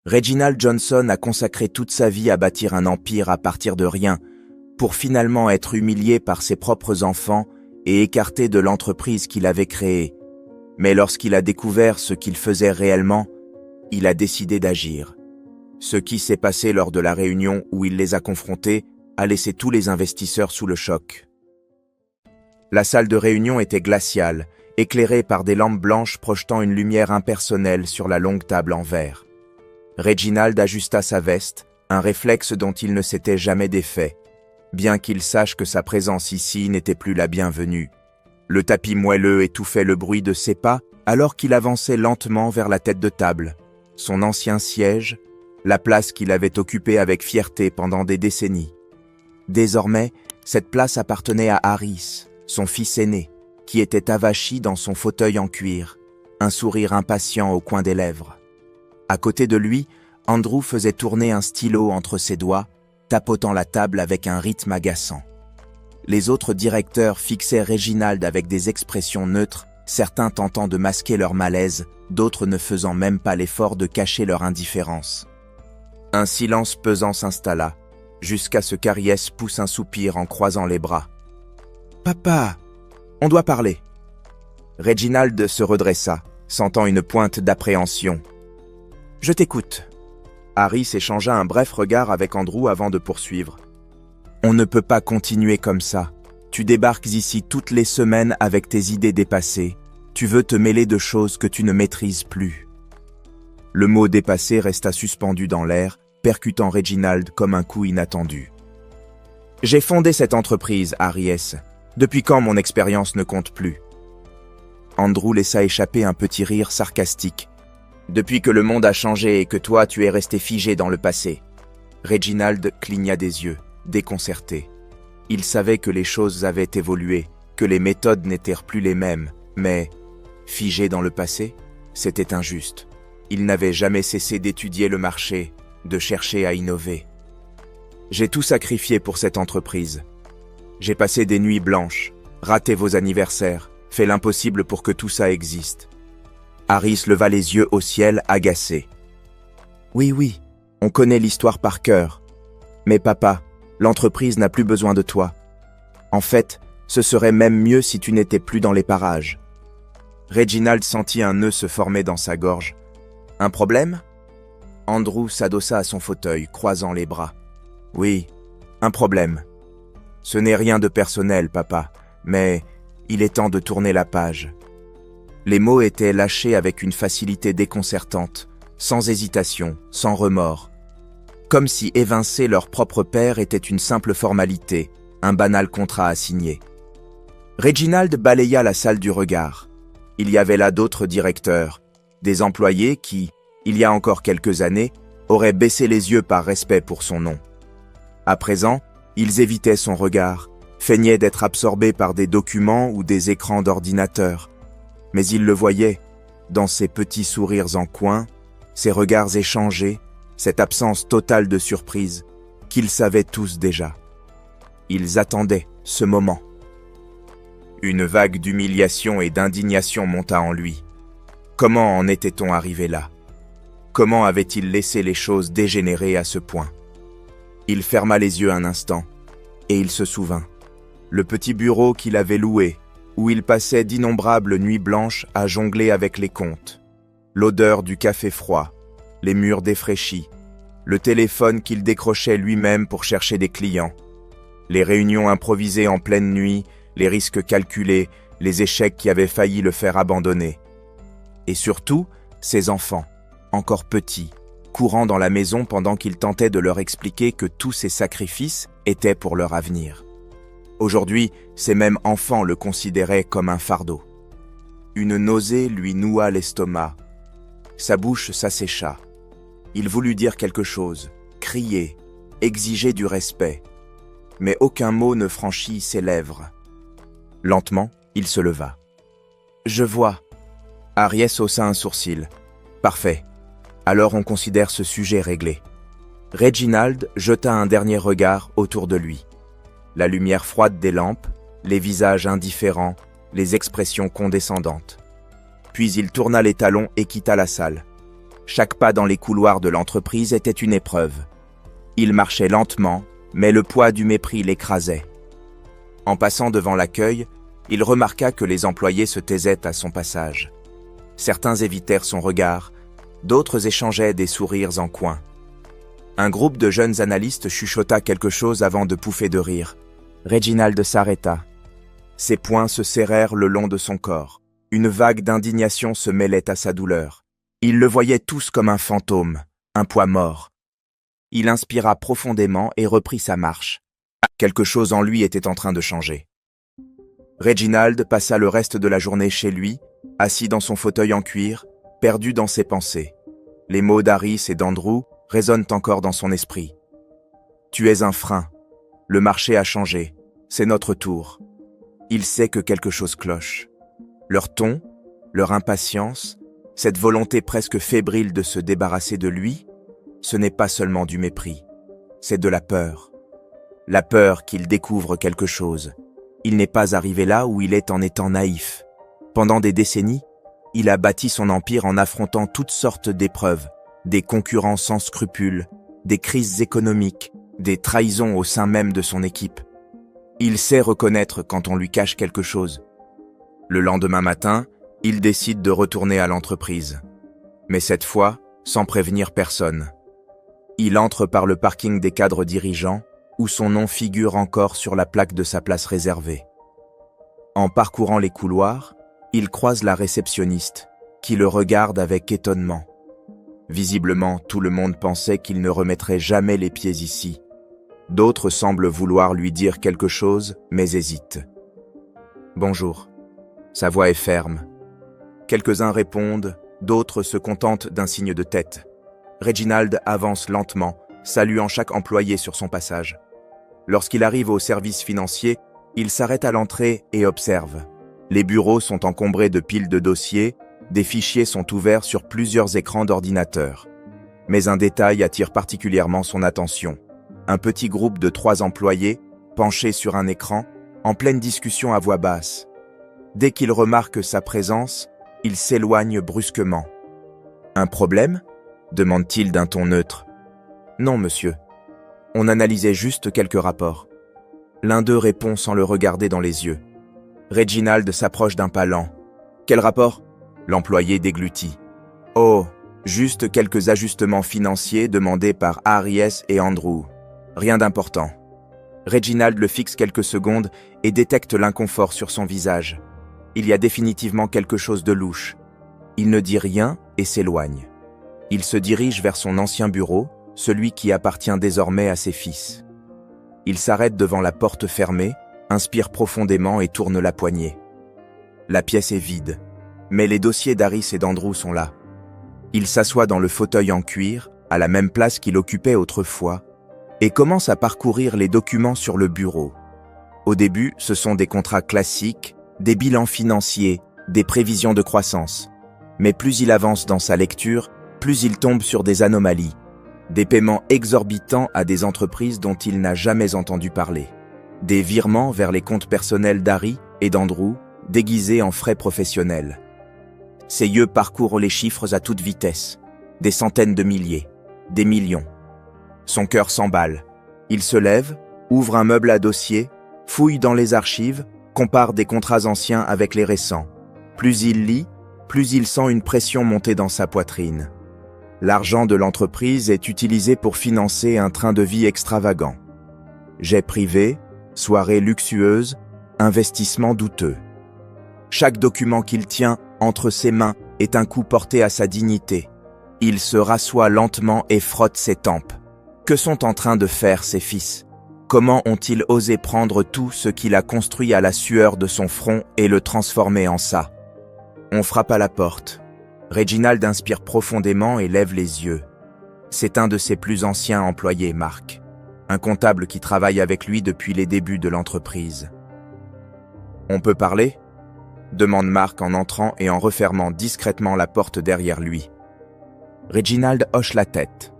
Reginald Johnson a consacré toute sa vie à bâtir un empire à partir de rien, pour finalement être humilié par ses propres enfants et écarté de l'entreprise qu'il avait créée. Mais lorsqu'il a découvert ce qu'il faisait réellement, il a décidé d'agir. Ce qui s'est passé lors de la réunion où il les a confrontés a laissé tous les investisseurs sous le choc. La salle de réunion était glaciale, éclairée par des lampes blanches projetant une lumière impersonnelle sur la longue table en verre. Reginald ajusta sa veste, un réflexe dont il ne s'était jamais défait, bien qu'il sache que sa présence ici n'était plus la bienvenue. Le tapis moelleux étouffait le bruit de ses pas alors qu'il avançait lentement vers la tête de table, son ancien siège, la place qu'il avait occupée avec fierté pendant des décennies. Désormais, cette place appartenait à Harris, son fils aîné, qui était avachi dans son fauteuil en cuir, un sourire impatient au coin des lèvres. À côté de lui, Andrew faisait tourner un stylo entre ses doigts, tapotant la table avec un rythme agaçant. Les autres directeurs fixaient Reginald avec des expressions neutres, certains tentant de masquer leur malaise, d'autres ne faisant même pas l'effort de cacher leur indifférence. Un silence pesant s'installa, jusqu'à ce qu'Harris pousse un soupir en croisant les bras. « Papa, on doit parler. » Reginald se redressa, sentant une pointe d'appréhension. « Je t'écoute. » Harris échangea un bref regard avec Andrew avant de poursuivre. « On ne peut pas continuer comme ça. Tu débarques ici toutes les semaines avec tes idées dépassées. Tu veux te mêler de choses que tu ne maîtrises plus. » Le mot « dépassé » resta suspendu dans l'air, percutant Reginald comme un coup inattendu. « J'ai fondé cette entreprise, Harris. Depuis quand mon expérience ne compte plus ?» Andrew laissa échapper un petit rire sarcastique. « Depuis que le monde a changé et que toi tu es resté figé dans le passé. » Reginald cligna des yeux, déconcerté. Il savait que les choses avaient évolué, que les méthodes n'étaient plus les mêmes, mais figé dans le passé, c'était injuste. Il n'avait jamais cessé d'étudier le marché, de chercher à innover. « J'ai tout sacrifié pour cette entreprise. J'ai passé des nuits blanches, raté vos anniversaires, fait l'impossible pour que tout ça existe. » Harris leva les yeux au ciel, agacé. « Oui, on connaît l'histoire par cœur. Mais papa, l'entreprise n'a plus besoin de toi. En fait, ce serait même mieux si tu n'étais plus dans les parages. » Reginald sentit un nœud se former dans sa gorge. « Un problème ?» Andrew s'adossa à son fauteuil, croisant les bras. « Oui, un problème. Ce n'est rien de personnel, papa, mais il est temps de tourner la page. » Les mots étaient lâchés avec une facilité déconcertante, sans hésitation, sans remords. Comme si évincer leur propre père était une simple formalité, un banal contrat à signer. Reginald balaya la salle du regard. Il y avait là d'autres directeurs, des employés qui, il y a encore quelques années, auraient baissé les yeux par respect pour son nom. À présent, ils évitaient son regard, feignaient d'être absorbés par des documents ou des écrans d'ordinateur. Mais il le voyait, dans ses petits sourires en coin, ses regards échangés, cette absence totale de surprise, qu'ils savaient tous déjà. Ils attendaient ce moment. Une vague d'humiliation et d'indignation monta en lui. Comment en était-on arrivé là? Comment avait-il laissé les choses dégénérer à ce point? Il ferma les yeux un instant, et il se souvint. Le petit bureau qu'il avait loué, où il passait d'innombrables nuits blanches à jongler avec les comptes. L'odeur du café froid, les murs défraîchis, le téléphone qu'il décrochait lui-même pour chercher des clients, les réunions improvisées en pleine nuit, les risques calculés, les échecs qui avaient failli le faire abandonner. Et surtout, ses enfants, encore petits, courant dans la maison pendant qu'il tentait de leur expliquer que tous ces sacrifices étaient pour leur avenir. Aujourd'hui, ces mêmes enfants le considéraient comme un fardeau. Une nausée lui noua l'estomac. Sa bouche s'assécha. Il voulut dire quelque chose, crier, exiger du respect. Mais aucun mot ne franchit ses lèvres. Lentement, il se leva. « Je vois. » Harris haussa un sourcil. « Parfait. Alors on considère ce sujet réglé. » Reginald jeta un dernier regard autour de lui. La lumière froide des lampes, les visages indifférents, les expressions condescendantes. Puis il tourna les talons et quitta la salle. Chaque pas dans les couloirs de l'entreprise était une épreuve. Il marchait lentement, mais le poids du mépris l'écrasait. En passant devant l'accueil, il remarqua que les employés se taisaient à son passage. Certains évitèrent son regard, d'autres échangeaient des sourires en coin. Un groupe de jeunes analystes chuchota quelque chose avant de pouffer de rire. Reginald s'arrêta. Ses poings se serrèrent le long de son corps. Une vague d'indignation se mêlait à sa douleur. Ils le voyaient tous comme un fantôme, un poids mort. Il inspira profondément et reprit sa marche. Quelque chose en lui était en train de changer. Reginald passa le reste de la journée chez lui, assis dans son fauteuil en cuir, perdu dans ses pensées. Les mots d'Harris et d'Andrew résonnent encore dans son esprit. « Tu es un frein. Le marché a changé. C'est notre tour. » Il sait que quelque chose cloche. Leur ton, leur impatience, cette volonté presque fébrile de se débarrasser de lui, ce n'est pas seulement du mépris, c'est de la peur. La peur qu'il découvre quelque chose. Il n'est pas arrivé là où il est en étant naïf. Pendant des décennies, il a bâti son empire en affrontant toutes sortes d'épreuves, des concurrents sans scrupules, des crises économiques, des trahisons au sein même de son équipe. Il sait reconnaître quand on lui cache quelque chose. Le lendemain matin, il décide de retourner à l'entreprise. Mais cette fois, sans prévenir personne. Il entre par le parking des cadres dirigeants, où son nom figure encore sur la plaque de sa place réservée. En parcourant les couloirs, il croise la réceptionniste, qui le regarde avec étonnement. Visiblement, tout le monde pensait qu'il ne remettrait jamais les pieds ici. D'autres semblent vouloir lui dire quelque chose, mais hésitent. « Bonjour ». Sa voix est ferme. Quelques-uns répondent, d'autres se contentent d'un signe de tête. Reginald avance lentement, saluant chaque employé sur son passage. Lorsqu'il arrive au service financier, il s'arrête à l'entrée et observe. Les bureaux sont encombrés de piles de dossiers, des fichiers sont ouverts sur plusieurs écrans d'ordinateur. Mais un détail attire particulièrement son attention. Un petit groupe de 3 employés, penchés sur un écran, en pleine discussion à voix basse. Dès qu'il remarque sa présence, il s'éloigne brusquement. « Un problème ?» demande-t-il d'un ton neutre. « Non, monsieur. On analysait juste quelques rapports. » L'un d'eux répond sans le regarder dans les yeux. Reginald s'approche d'un pas lent. « Quel rapport ?» L'employé déglutit. « Oh, juste quelques ajustements financiers demandés par Harris et Andrew. Rien d'important. » Reginald le fixe quelques secondes et détecte l'inconfort sur son visage. Il y a définitivement quelque chose de louche. Il ne dit rien et s'éloigne. Il se dirige vers son ancien bureau, celui qui appartient désormais à ses fils. Il s'arrête devant la porte fermée, inspire profondément et tourne la poignée. La pièce est vide, mais les dossiers d'Harris et d'Andrew sont là. Il s'assoit dans le fauteuil en cuir, à la même place qu'il occupait autrefois, et commence à parcourir les documents sur le bureau. Au début, ce sont des contrats classiques, des bilans financiers, des prévisions de croissance. Mais plus il avance dans sa lecture, plus il tombe sur des anomalies, des paiements exorbitants à des entreprises dont il n'a jamais entendu parler, des virements vers les comptes personnels d'Harry et d'Andrew, déguisés en frais professionnels. Ses yeux parcourent les chiffres à toute vitesse, des centaines de milliers, des millions. Son cœur s'emballe. Il se lève, ouvre un meuble à dossier, fouille dans les archives, compare des contrats anciens avec les récents. Plus il lit, plus il sent une pression monter dans sa poitrine. L'argent de l'entreprise est utilisé pour financer un train de vie extravagant. Jets privés, soirées luxueuses, investissements douteux. Chaque document qu'il tient entre ses mains est un coup porté à sa dignité. Il se rassoit lentement et frotte ses tempes. Que sont en train de faire ses fils ? Comment ont-ils osé prendre tout ce qu'il a construit à la sueur de son front et le transformer en ça ? On frappe à la porte. Reginald inspire profondément et lève les yeux. C'est un de ses plus anciens employés, Mark. Un comptable qui travaille avec lui depuis les débuts de l'entreprise. « On peut parler ?» demande Mark en entrant et en refermant discrètement la porte derrière lui. Reginald hoche la tête.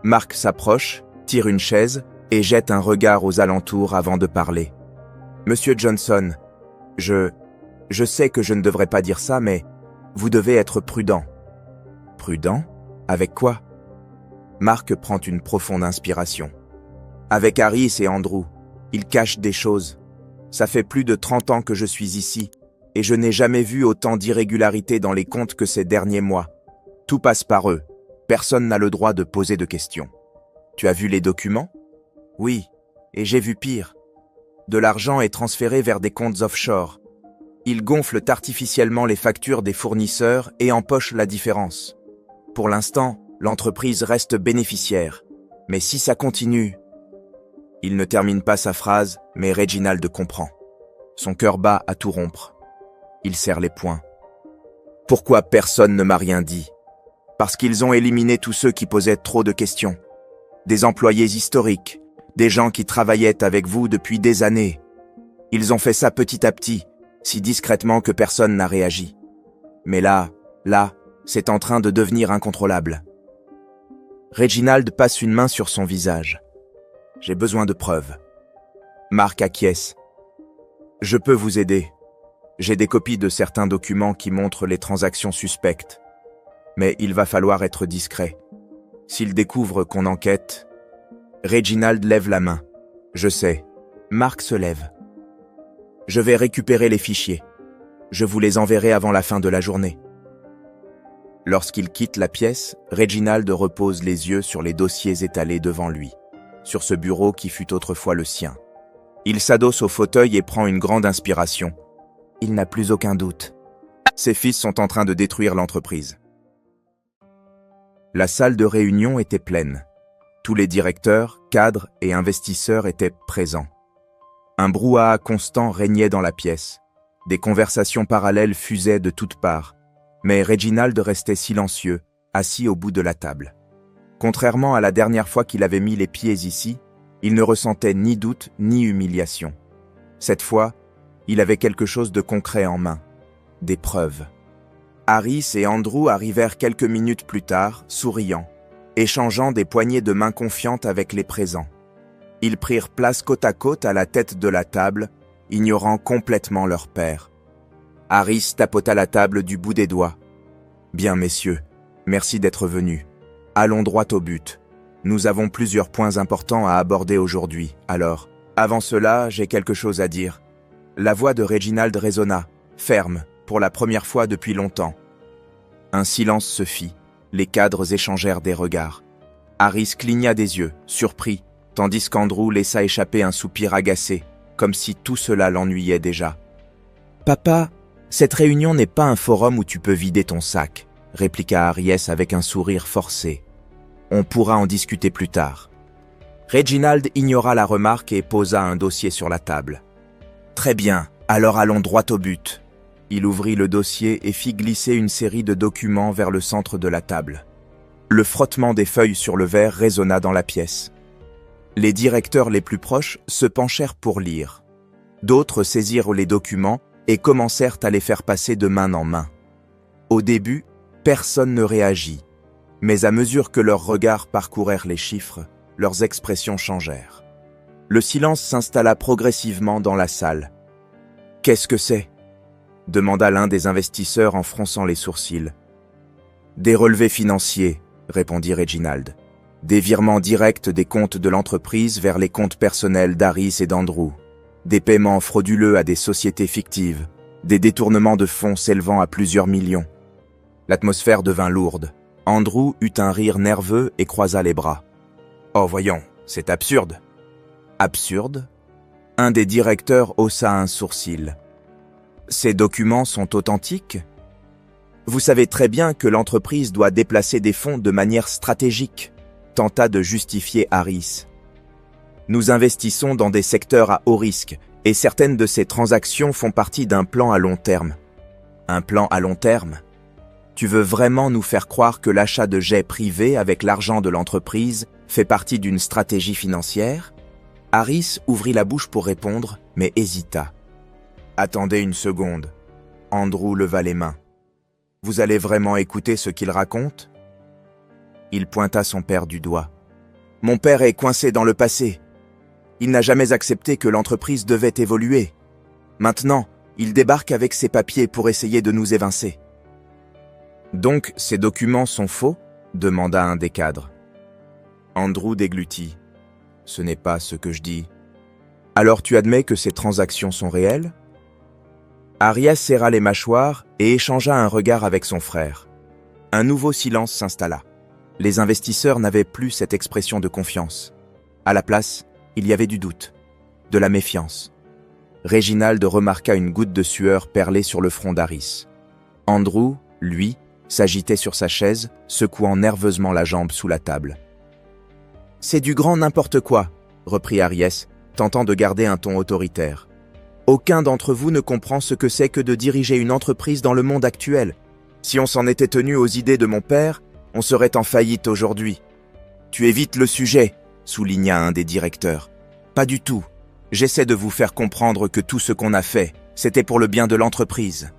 Mark s'approche, tire une chaise et jette un regard aux alentours avant de parler. « Monsieur Johnson, je sais que je ne devrais pas dire ça, mais vous devez être prudent. » « Prudent ?» Avec quoi? Mark prend une profonde inspiration. Avec Harris et Andrew, ils cachent des choses. Ça fait plus de 30 ans que je suis ici, et je n'ai jamais vu autant d'irrégularités dans les comptes que ces derniers mois. Tout passe par eux. Personne n'a le droit de poser de questions. Tu as vu les documents? Oui, et j'ai vu pire. De l'argent est transféré vers des comptes offshore. Ils gonflent artificiellement les factures des fournisseurs et empochent la différence. Pour l'instant, l'entreprise reste bénéficiaire. Mais si ça continue... Il ne termine pas sa phrase, mais Reginald comprend. Son cœur bat à tout rompre. Il serre les poings. Pourquoi personne ne m'a rien dit? Parce qu'ils ont éliminé tous ceux qui posaient trop de questions. Des employés historiques, des gens qui travaillaient avec vous depuis des années. Ils ont fait ça petit à petit, si discrètement que personne n'a réagi. Mais là, c'est en train de devenir incontrôlable. Reginald passe une main sur son visage. J'ai besoin de preuves. Mark acquiesce. Je peux vous aider. J'ai des copies de certains documents qui montrent les transactions suspectes. Mais il va falloir être discret. S'il découvre qu'on enquête... Reginald lève la main. Je sais. Mark se lève. Je vais récupérer les fichiers. Je vous les enverrai avant la fin de la journée. Lorsqu'il quitte la pièce, Reginald repose les yeux sur les dossiers étalés devant lui, sur ce bureau qui fut autrefois le sien. Il s'adosse au fauteuil et prend une grande inspiration. Il n'a plus aucun doute. Ses fils sont en train de détruire l'entreprise. La salle de réunion était pleine. Tous les directeurs, cadres et investisseurs étaient présents. Un brouhaha constant régnait dans la pièce. Des conversations parallèles fusaient de toutes parts. Mais Reginald restait silencieux, assis au bout de la table. Contrairement à la dernière fois qu'il avait mis les pieds ici, il ne ressentait ni doute ni humiliation. Cette fois, il avait quelque chose de concret en main. Des preuves. Harris et Andrew arrivèrent quelques minutes plus tard, souriant, échangeant des poignées de main confiantes avec les présents. Ils prirent place côte à côte à la tête de la table, ignorant complètement leur père. Harris tapota la table du bout des doigts. « Bien, messieurs, merci d'être venus. Allons droit au but. Nous avons plusieurs points importants à aborder aujourd'hui. Alors, avant cela, j'ai quelque chose à dire. » La voix de Reginald résonna, ferme, pour la première fois depuis longtemps. Un silence se fit. Les cadres échangèrent des regards. Harris cligna des yeux, surpris, tandis qu'Andrew laissa échapper un soupir agacé, comme si tout cela l'ennuyait déjà. « Papa, cette réunion n'est pas un forum où tu peux vider ton sac, » répliqua Harris avec un sourire forcé. « On pourra en discuter plus tard. » Reginald ignora la remarque et posa un dossier sur la table. « Très bien, alors allons droit au but. » Il ouvrit le dossier et fit glisser une série de documents vers le centre de la table. Le frottement des feuilles sur le verre résonna dans la pièce. Les directeurs les plus proches se penchèrent pour lire. D'autres saisirent les documents et commencèrent à les faire passer de main en main. Au début, personne ne réagit, mais à mesure que leurs regards parcourèrent les chiffres, leurs expressions changèrent. Le silence s'installa progressivement dans la salle. « Qu'est-ce que c'est ?» demanda l'un des investisseurs en fronçant les sourcils. « Des relevés financiers, » répondit Reginald. « Des virements directs des comptes de l'entreprise vers les comptes personnels d'Harris et d'Andrew. Des paiements frauduleux à des sociétés fictives. Des détournements de fonds s'élevant à plusieurs millions. » L'atmosphère devint lourde. Andrew eut un rire nerveux et croisa les bras. « Oh voyons, c'est absurde. » « Absurde ?» Un des directeurs haussa un sourcil. « Ces documents sont authentiques ? Vous savez très bien que l'entreprise doit déplacer des fonds de manière stratégique, » tenta de justifier Harris. « Nous investissons dans des secteurs à haut risque et certaines de ces transactions font partie d'un plan à long terme. » Un plan à long terme ? Tu veux vraiment nous faire croire que l'achat de jets privés avec l'argent de l'entreprise fait partie d'une stratégie financière ? Harris ouvrit la bouche pour répondre, mais hésita. « Attendez une seconde. » Andrew leva les mains. « Vous allez vraiment écouter ce qu'il raconte ?» Il pointa son père du doigt. « Mon père est coincé dans le passé. Il n'a jamais accepté que l'entreprise devait évoluer. Maintenant, il débarque avec ses papiers pour essayer de nous évincer. » « Donc, ces documents sont faux ? demanda un des cadres. Andrew déglutit. Ce n'est pas ce que je dis. Alors tu admets que ces transactions sont réelles? Arias serra les mâchoires et échangea un regard avec son frère. Un nouveau silence s'installa. Les investisseurs n'avaient plus cette expression de confiance. À la place, il y avait du doute, de la méfiance. Reginald remarqua une goutte de sueur perler sur le front d'Harris. Andrew, lui, s'agitait sur sa chaise, secouant nerveusement la jambe sous la table. « C'est du grand n'importe quoi », reprit Arias, tentant de garder un ton autoritaire. « Aucun d'entre vous ne comprend ce que c'est que de diriger une entreprise dans le monde actuel. Si on s'en était tenu aux idées de mon père, on serait en faillite aujourd'hui. »« Tu évites le sujet », souligna un des directeurs. « Pas du tout. J'essaie de vous faire comprendre que tout ce qu'on a fait, c'était pour le bien de l'entreprise. »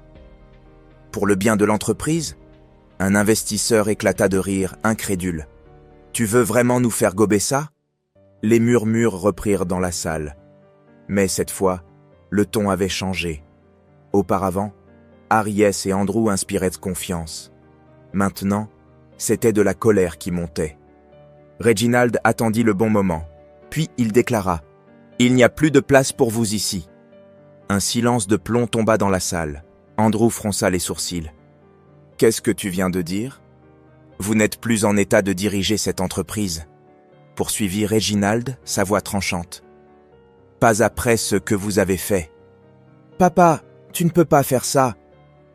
« Pour le bien de l'entreprise ?» Un investisseur éclata de rire, incrédule. « Tu veux vraiment nous faire gober ça ?» Les murmures reprirent dans la salle. Mais cette fois, le ton avait changé. Auparavant, Arias et Andrew inspiraient de confiance. Maintenant, c'était de la colère qui montait. Reginald attendit le bon moment, puis il déclara « Il n'y a plus de place pour vous ici. » Un silence de plomb tomba dans la salle. Andrew fronça les sourcils. « Qu'est-ce que tu viens de dire ? Vous n'êtes plus en état de diriger cette entreprise. » Poursuivit Reginald, sa voix tranchante. « Pas après ce que vous avez fait. »« Papa, tu ne peux pas faire ça. »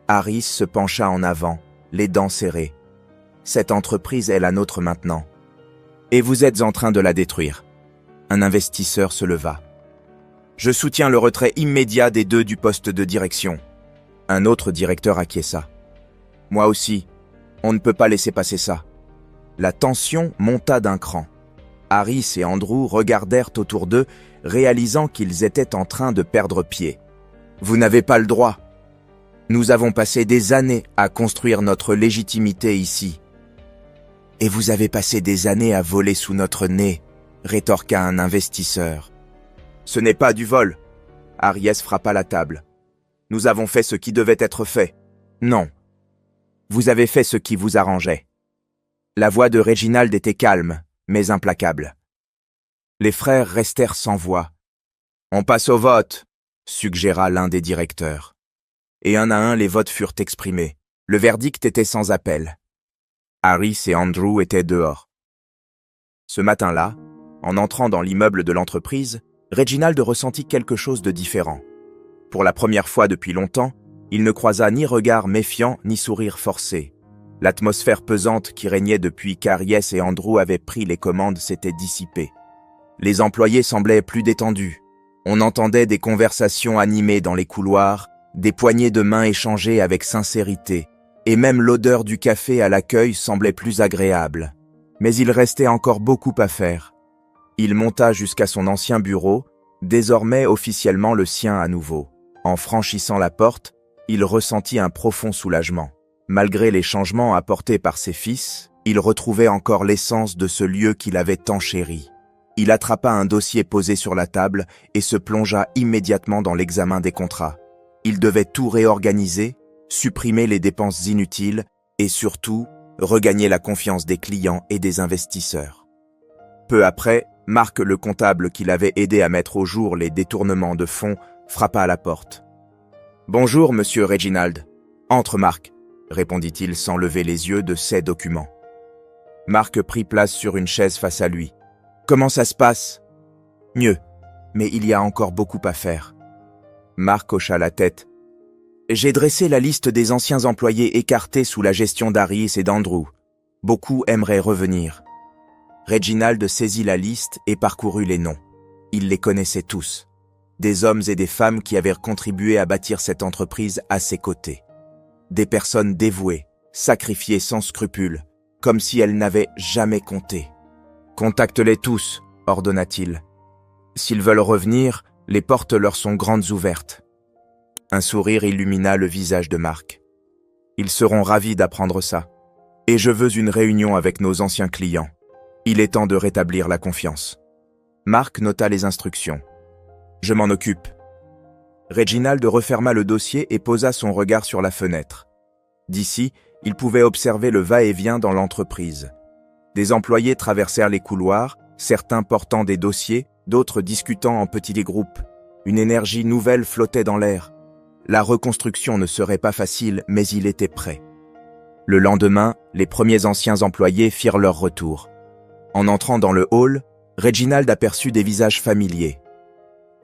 Harris se pencha en avant, les dents serrées. « Cette entreprise est la nôtre maintenant. Et vous êtes en train de la détruire. » Un investisseur se leva. « Je soutiens le retrait immédiat des deux du poste de direction. » Un autre directeur acquiesça. « Moi aussi. On ne peut pas laisser passer ça. » La tension monta d'un cran. Harris et Andrew regardèrent autour d'eux, réalisant qu'ils étaient en train de perdre pied. « Vous n'avez pas le droit. Nous avons passé des années à construire notre légitimité ici. »« Et vous avez passé des années à voler sous notre nez, » rétorqua un investisseur. « Ce n'est pas du vol. » Arias frappa la table. « Nous avons fait ce qui devait être fait. » « Non. Vous avez fait ce qui vous arrangeait. » La voix de Reginald était calme, mais implacable. Les frères restèrent sans voix. « On passe au vote », suggéra l'un des directeurs. Et un à un, les votes furent exprimés. Le verdict était sans appel. Harris et Andrew étaient dehors. Ce matin-là, en entrant dans l'immeuble de l'entreprise, Reginald ressentit quelque chose de différent. Pour la première fois depuis longtemps, il ne croisa ni regard méfiant ni sourire forcé. L'atmosphère pesante qui régnait depuis qu'Arias et Andrew avaient pris les commandes s'était dissipée. Les employés semblaient plus détendus. On entendait des conversations animées dans les couloirs, des poignées de main échangées avec sincérité, et même l'odeur du café à l'accueil semblait plus agréable. Mais il restait encore beaucoup à faire. Il monta jusqu'à son ancien bureau, désormais officiellement le sien à nouveau. En franchissant la porte, il ressentit un profond soulagement. Malgré les changements apportés par ses fils, il retrouvait encore l'essence de ce lieu qu'il avait tant chéri. Il attrapa un dossier posé sur la table et se plongea immédiatement dans l'examen des contrats. Il devait tout réorganiser, supprimer les dépenses inutiles et surtout, regagner la confiance des clients et des investisseurs. Peu après, Marc, le comptable qui l'avait aidé à mettre au jour les détournements de fonds, frappa à la porte. « Bonjour, monsieur Reginald. Entre, Marc, » répondit-il sans lever les yeux de ses documents. Marc prit place sur une chaise face à lui. « Comment ça se passe ?»« Mieux, mais il y a encore beaucoup à faire. » Marc hocha la tête. « J'ai dressé la liste des anciens employés écartés sous la gestion d'Harris et d'Andrew. Beaucoup aimeraient revenir. » Reginald saisit la liste et parcourut les noms. Il les connaissait tous. Des hommes et des femmes qui avaient contribué à bâtir cette entreprise à ses côtés. Des personnes dévouées, sacrifiées sans scrupules, comme si elles n'avaient jamais compté. « Contacte-les tous », ordonna-t-il. « S'ils veulent revenir, les portes leur sont grandes ouvertes. » Un sourire illumina le visage de Marc. « Ils seront ravis d'apprendre ça. Et je veux une réunion avec nos anciens clients. Il est temps de rétablir la confiance. » Marc nota les instructions. « Je m'en occupe. » Reginald referma le dossier et posa son regard sur la fenêtre. D'ici, il pouvait observer le va-et-vient dans l'entreprise. Des employés traversèrent les couloirs, certains portant des dossiers, d'autres discutant en petits groupes. Une énergie nouvelle flottait dans l'air. La reconstruction ne serait pas facile, mais il était prêt. Le lendemain, les premiers anciens employés firent leur retour. En entrant dans le hall, Reginald aperçut des visages familiers.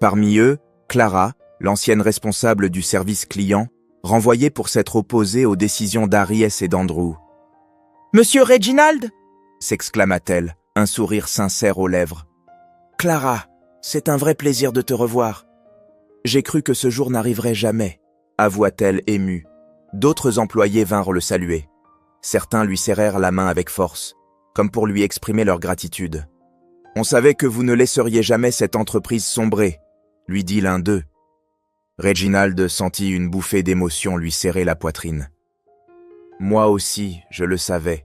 Parmi eux, Clara, l'ancienne responsable du service client, renvoyée pour s'être opposée aux décisions d'Aries et d'Andrew. « Monsieur Reginald !» s'exclama-t-elle, un sourire sincère aux lèvres. « Clara, c'est un vrai plaisir de te revoir. J'ai cru que ce jour n'arriverait jamais, » avoua-t-elle émue. D'autres employés vinrent le saluer. Certains lui serrèrent la main avec force, comme pour lui exprimer leur gratitude. « On savait que vous ne laisseriez jamais cette entreprise sombrer, » lui dit l'un d'eux. Reginald sentit une bouffée d'émotion lui serrer la poitrine. « Moi aussi, je le savais. »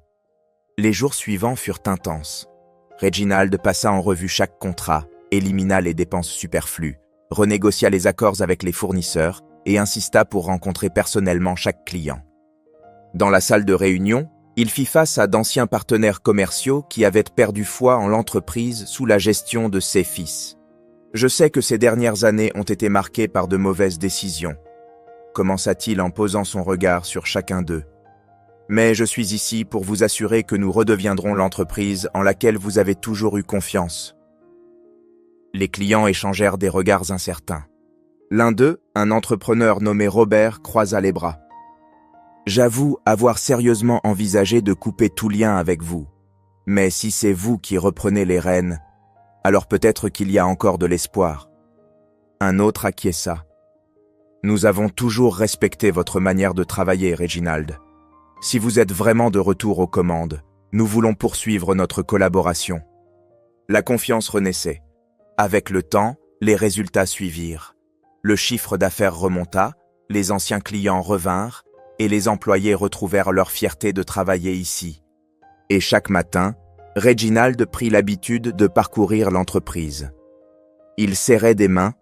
Les jours suivants furent intenses. Reginald passa en revue chaque contrat, élimina les dépenses superflues, renégocia les accords avec les fournisseurs et insista pour rencontrer personnellement chaque client. Dans la salle de réunion, il fit face à d'anciens partenaires commerciaux qui avaient perdu foi en l'entreprise sous la gestion de ses fils. « Je sais que ces dernières années ont été marquées par de mauvaises décisions, » commença-t-il en posant son regard sur chacun d'eux. « Mais je suis ici pour vous assurer que nous redeviendrons l'entreprise en laquelle vous avez toujours eu confiance. » Les clients échangèrent des regards incertains. L'un d'eux, un entrepreneur nommé Robert, croisa les bras. « J'avoue avoir sérieusement envisagé de couper tout lien avec vous. Mais si c'est vous qui reprenez les rênes, alors peut-être qu'il y a encore de l'espoir. » Un autre acquiesça. « Nous avons toujours respecté votre manière de travailler, Reginald. Si vous êtes vraiment de retour aux commandes, nous voulons poursuivre notre collaboration. » La confiance renaissait. Avec le temps, les résultats suivirent. Le chiffre d'affaires remonta, les anciens clients revinrent, et les employés retrouvèrent leur fierté de travailler ici. Et chaque matin, Reginald prit l'habitude de parcourir l'entreprise. Il serrait des mains,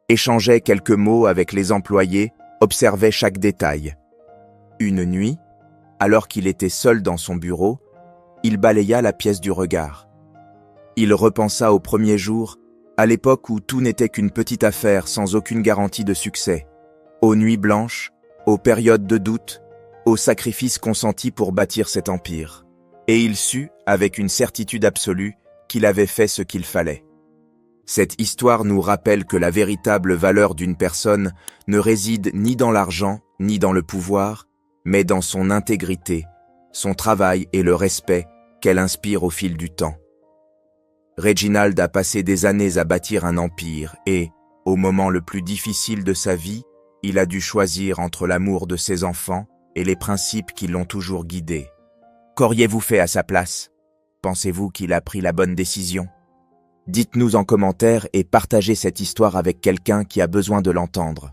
échangeait quelques mots avec les employés, observait chaque détail. Une nuit, alors qu'il était seul dans son bureau, il balaya la pièce du regard. Il repensa aux premiers jours, à l'époque où tout n'était qu'une petite affaire sans aucune garantie de succès, aux nuits blanches, aux périodes de doute, aux sacrifices consentis pour bâtir cet empire. Et il sut, avec une certitude absolue, qu'il avait fait ce qu'il fallait. Cette histoire nous rappelle que la véritable valeur d'une personne ne réside ni dans l'argent, ni dans le pouvoir, mais dans son intégrité, son travail et le respect qu'elle inspire au fil du temps. Reginald a passé des années à bâtir un empire et, au moment le plus difficile de sa vie, il a dû choisir entre l'amour de ses enfants et les principes qui l'ont toujours guidé. Qu'auriez-vous fait à sa place? Pensez-vous qu'il a pris la bonne décision? Dites-nous en commentaire et partagez cette histoire avec quelqu'un qui a besoin de l'entendre.